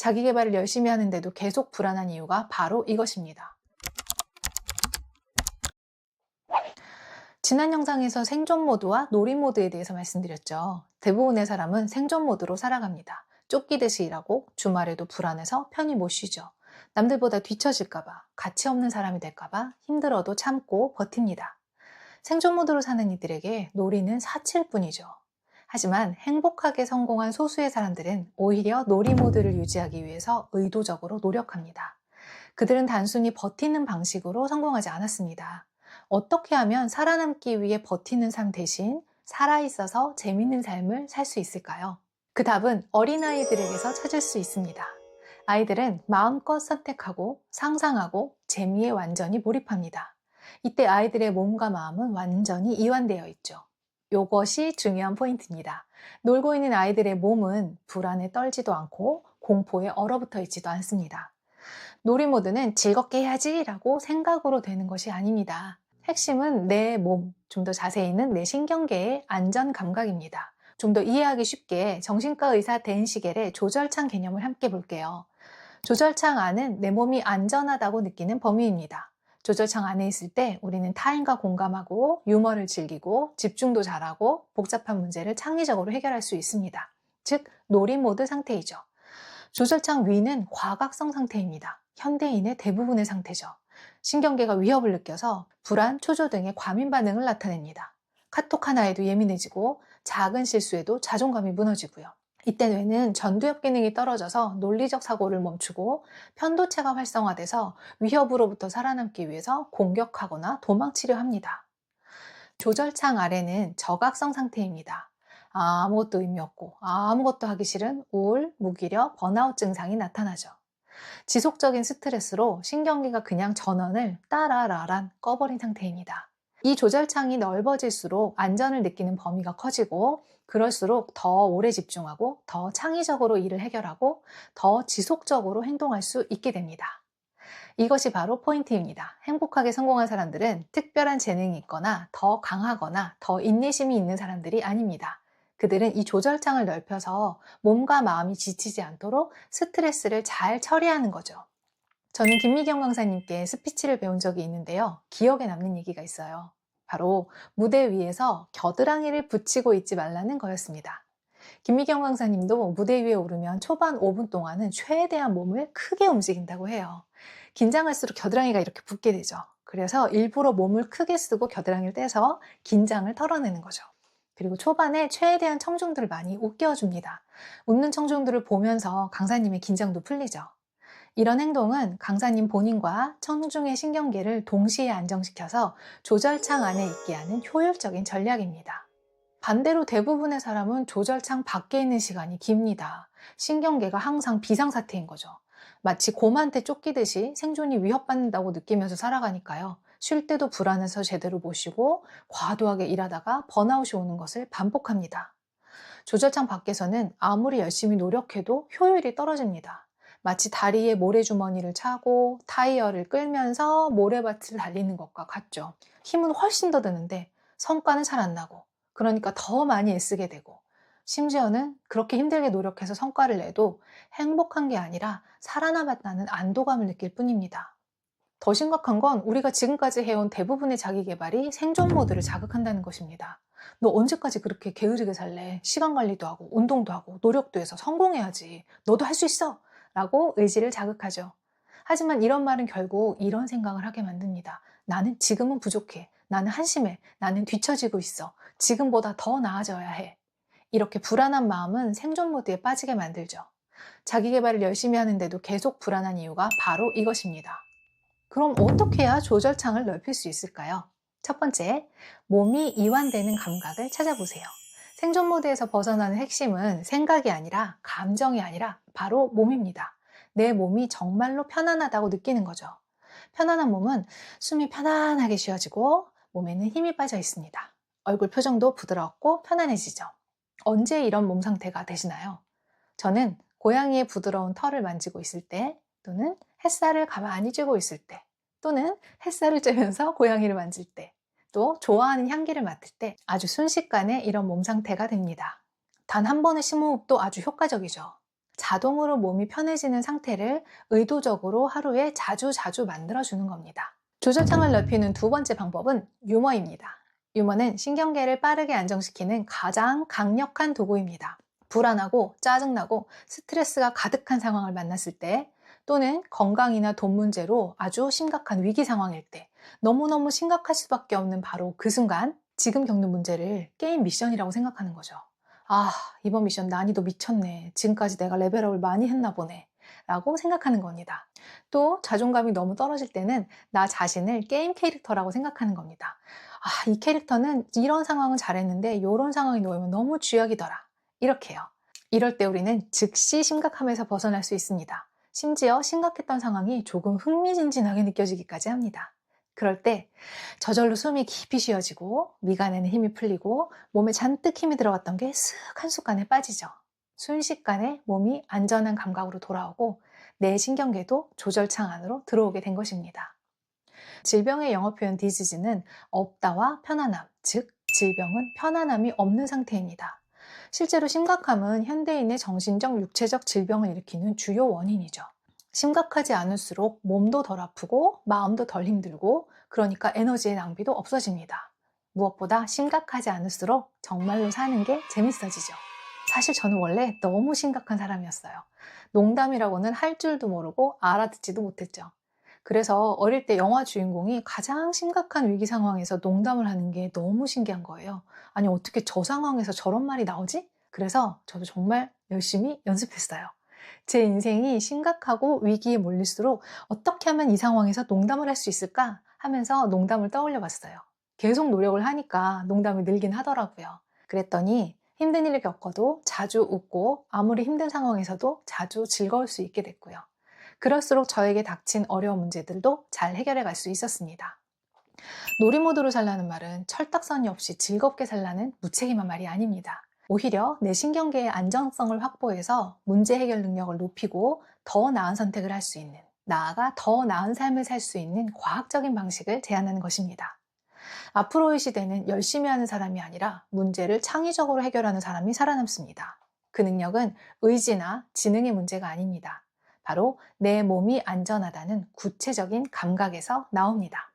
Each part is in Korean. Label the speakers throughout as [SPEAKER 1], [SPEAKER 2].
[SPEAKER 1] 자기 개발을 열심히 하는데도 계속 불안한 이유가 바로 이것입니다. 지난 영상에서 생존 모드와 놀이 모드에 대해서 말씀드렸죠. 대부분의 사람은 생존 모드로 살아갑니다. 쫓기듯이 일하고 주말에도 불안해서 편히 못 쉬죠. 남들보다 뒤처질까봐, 가치 없는 사람이 될까봐 힘들어도 참고 버팁니다. 생존 모드로 사는 이들에게 놀이는 사치일 뿐이죠. 하지만 행복하게 성공한 소수의 사람들은 오히려 놀이 모드를 유지하기 위해서 의도적으로 노력합니다. 그들은 단순히 버티는 방식으로 성공하지 않았습니다. 어떻게 하면 살아남기 위해 버티는 삶 대신 살아있어서 재밌는 삶을 살 수 있을까요? 그 답은 어린아이들에게서 찾을 수 있습니다. 아이들은 마음껏 선택하고 상상하고 재미에 완전히 몰입합니다. 이때 아이들의 몸과 마음은 완전히 이완되어 있죠. 이것이 중요한 포인트입니다. 놀고 있는 아이들의 몸은 불안에 떨지도 않고 공포에 얼어붙어 있지도 않습니다. 놀이 모드는 즐겁게 해야지 라고 생각으로 되는 것이 아닙니다. 핵심은 내 몸, 좀 더 자세히는 내 신경계의 안전 감각입니다. 좀 더 이해하기 쉽게 정신과 의사 댄 시겔의 조절창 개념을 함께 볼게요. 조절창 안은 내 몸이 안전하다고 느끼는 범위입니다. 조절창 안에 있을 때 우리는 타인과 공감하고 유머를 즐기고 집중도 잘하고 복잡한 문제를 창의적으로 해결할 수 있습니다. 즉, 놀이 모드 상태이죠. 조절창 위는 과각성 상태입니다. 현대인의 대부분의 상태죠. 신경계가 위협을 느껴서 불안, 초조 등의 과민 반응을 나타냅니다. 카톡 하나에도 예민해지고 작은 실수에도 자존감이 무너지고요. 이때 뇌는 전두엽 기능이 떨어져서 논리적 사고를 멈추고 편도체가 활성화돼서 위협으로부터 살아남기 위해서 공격하거나 도망치려 합니다. 조절창 아래는 저각성 상태입니다. 아무것도 의미 없고 아무것도 하기 싫은 우울, 무기력, 번아웃 증상이 나타나죠. 지속적인 스트레스로 신경계가 그냥 전원을 따라라란 꺼버린 상태입니다. 이 조절창이 넓어질수록 안전을 느끼는 범위가 커지고 그럴수록 더 오래 집중하고 더 창의적으로 일을 해결하고 더 지속적으로 행동할 수 있게 됩니다. 이것이 바로 포인트입니다. 행복하게 성공한 사람들은 특별한 재능이 있거나 더 강하거나 더 인내심이 있는 사람들이 아닙니다. 그들은 이 조절창을 넓혀서 몸과 마음이 지치지 않도록 스트레스를 잘 처리하는 거죠. 저는 김미경 강사님께 스피치를 배운 적이 있는데요. 기억에 남는 얘기가 있어요. 바로 무대 위에서 겨드랑이를 붙이고 있지 말라는 거였습니다. 김미경 강사님도 무대 위에 오르면 초반 5분 동안은 최대한 몸을 크게 움직인다고 해요. 긴장할수록 겨드랑이가 이렇게 붓게 되죠. 그래서 일부러 몸을 크게 쓰고 겨드랑이를 떼서 긴장을 털어내는 거죠. 그리고 초반에 최대한 청중들을 많이 웃겨줍니다. 웃는 청중들을 보면서 강사님의 긴장도 풀리죠. 이런 행동은 강사님 본인과 청중의 신경계를 동시에 안정시켜서 조절창 안에 있게 하는 효율적인 전략입니다. 반대로 대부분의 사람은 조절창 밖에 있는 시간이 깁니다. 신경계가 항상 비상사태인 거죠. 마치 곰한테 쫓기듯이 생존이 위협받는다고 느끼면서 살아가니까요. 쉴 때도 불안해서 제대로 못 쉬고 과도하게 일하다가 번아웃이 오는 것을 반복합니다. 조절창 밖에서는 아무리 열심히 노력해도 효율이 떨어집니다. 마치 다리에 모래주머니를 차고 타이어를 끌면서 모래밭을 달리는 것과 같죠. 힘은 훨씬 더 드는데 성과는 잘 안 나고 그러니까 더 많이 애쓰게 되고 심지어는 그렇게 힘들게 노력해서 성과를 내도 행복한 게 아니라 살아남았다는 안도감을 느낄 뿐입니다. 더 심각한 건 우리가 지금까지 해온 대부분의 자기 개발이 생존 모드를 자극한다는 것입니다. 너 언제까지 그렇게 게으르게 살래? 시간 관리도 하고 운동도 하고 노력도 해서 성공해야지. 너도 할 수 있어! 라고 의지를 자극하죠. 하지만 이런 말은 결국 이런 생각을 하게 만듭니다. 나는 지금은 부족해. 나는 한심해. 나는 뒤처지고 있어. 지금보다 더 나아져야 해. 이렇게 불안한 마음은 생존 모드에 빠지게 만들죠. 자기 개발을 열심히 하는데도 계속 불안한 이유가 바로 이것입니다. 그럼 어떻게 해야 조절창을 넓힐 수 있을까요? 첫 번째, 몸이 이완되는 감각을 찾아보세요. 생존 모드에서 벗어나는 핵심은 생각이 아니라 감정이 아니라 바로 몸입니다. 내 몸이 정말로 편안하다고 느끼는 거죠. 편안한 몸은 숨이 편안하게 쉬어지고 몸에는 힘이 빠져 있습니다. 얼굴 표정도 부드럽고 편안해지죠. 언제 이런 몸 상태가 되시나요? 저는 고양이의 부드러운 털을 만지고 있을 때 또는 햇살을 가만히 쬐고 있을 때 또는 햇살을 쬐면서 고양이를 만질 때 또 좋아하는 향기를 맡을 때 아주 순식간에 이런 몸 상태가 됩니다. 단 한 번의 심호흡도 아주 효과적이죠. 자동으로 몸이 편해지는 상태를 의도적으로 하루에 자주 만들어주는 겁니다. 조절창을 넓히는 두 번째 방법은 유머입니다. 유머는 신경계를 빠르게 안정시키는 가장 강력한 도구입니다. 불안하고 짜증나고 스트레스가 가득한 상황을 만났을 때, 또는 건강이나 돈 문제로 아주 심각한 위기 상황일 때, 너무너무 심각할 수밖에 없는 바로 그 순간 지금 겪는 문제를 게임 미션이라고 생각하는 거죠. 아, 이번 미션 난이도 미쳤네. 지금까지 내가 레벨업을 많이 했나 보네. 라고 생각하는 겁니다. 또 자존감이 너무 떨어질 때는 나 자신을 게임 캐릭터라고 생각하는 겁니다. 아, 이 캐릭터는 이런 상황은 잘했는데 이런 상황이 놓이면 너무 쥐약이더라. 이렇게요. 이럴 때 우리는 즉시 심각함에서 벗어날 수 있습니다. 심지어 심각했던 상황이 조금 흥미진진하게 느껴지기까지 합니다. 그럴 때 저절로 숨이 깊이 쉬어지고 미간에는 힘이 풀리고 몸에 잔뜩 힘이 들어갔던 게 쓱 한순간에 빠지죠. 순식간에 몸이 안전한 감각으로 돌아오고 내 신경계도 조절창 안으로 들어오게 된 것입니다. 질병의 영어 표현 disease는 없다와 편안함, 즉 질병은 편안함이 없는 상태입니다. 실제로 심각함은 현대인의 정신적, 육체적 질병을 일으키는 주요 원인이죠. 심각하지 않을수록 몸도 덜 아프고 마음도 덜 힘들고, 그러니까 에너지의 낭비도 없어집니다. 무엇보다 심각하지 않을수록 정말로 사는 게 재밌어지죠. 사실 저는 원래 너무 심각한 사람이었어요. 농담이라고는 할 줄도 모르고 알아듣지도 못했죠. 그래서 어릴 때 영화 주인공이 가장 심각한 위기 상황에서 농담을 하는 게 너무 신기한 거예요. 아니, 어떻게 저 상황에서 저런 말이 나오지? 그래서 저도 정말 열심히 연습했어요. 제 인생이 심각하고 위기에 몰릴수록 어떻게 하면 이 상황에서 농담을 할 수 있을까 하면서 농담을 떠올려 봤어요. 계속 노력을 하니까 농담이 늘긴 하더라고요. 그랬더니 힘든 일을 겪어도 자주 웃고 아무리 힘든 상황에서도 자주 즐거울 수 있게 됐고요. 그럴수록 저에게 닥친 어려운 문제들도 잘 해결해 갈 수 있었습니다. 놀이모드로 살라는 말은 철딱선이 없이 즐겁게 살라는 무책임한 말이 아닙니다. 오히려 내 신경계의 안정성을 확보해서 문제 해결 능력을 높이고 더 나은 선택을 할 수 있는, 나아가 더 나은 삶을 살 수 있는 과학적인 방식을 제안하는 것입니다. 앞으로의 시대는 열심히 하는 사람이 아니라 문제를 창의적으로 해결하는 사람이 살아남습니다. 그 능력은 의지나 지능의 문제가 아닙니다. 바로 내 몸이 안전하다는 구체적인 감각에서 나옵니다.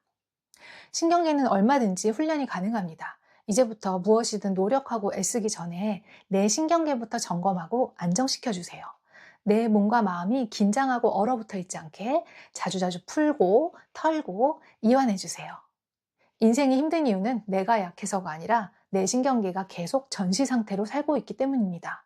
[SPEAKER 1] 신경계는 얼마든지 훈련이 가능합니다. 이제부터 무엇이든 노력하고 애쓰기 전에 내 신경계부터 점검하고 안정시켜 주세요. 내 몸과 마음이 긴장하고 얼어붙어 있지 않게 자주자주 풀고 털고 이완해 주세요. 인생이 힘든 이유는 내가 약해서가 아니라 내 신경계가 계속 전시 상태로 살고 있기 때문입니다.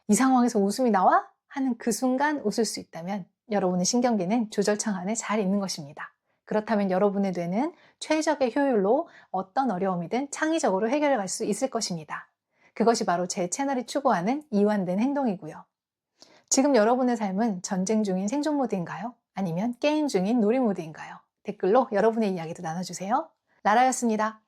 [SPEAKER 1] 이 상황에서 웃음이 나와? 하는 그 순간 웃을 수 있다면 여러분의 신경계는 조절창 안에 잘 있는 것입니다. 그렇다면 여러분의 뇌는 최적의 효율로 어떤 어려움이든 창의적으로 해결해 갈 수 있을 것입니다. 그것이 바로 제 채널이 추구하는 이완된 행동이고요. 지금 여러분의 삶은 전쟁 중인 생존 모드인가요? 아니면 게임 중인 놀이 모드인가요? 댓글로 여러분의 이야기도 나눠주세요. 라라였습니다.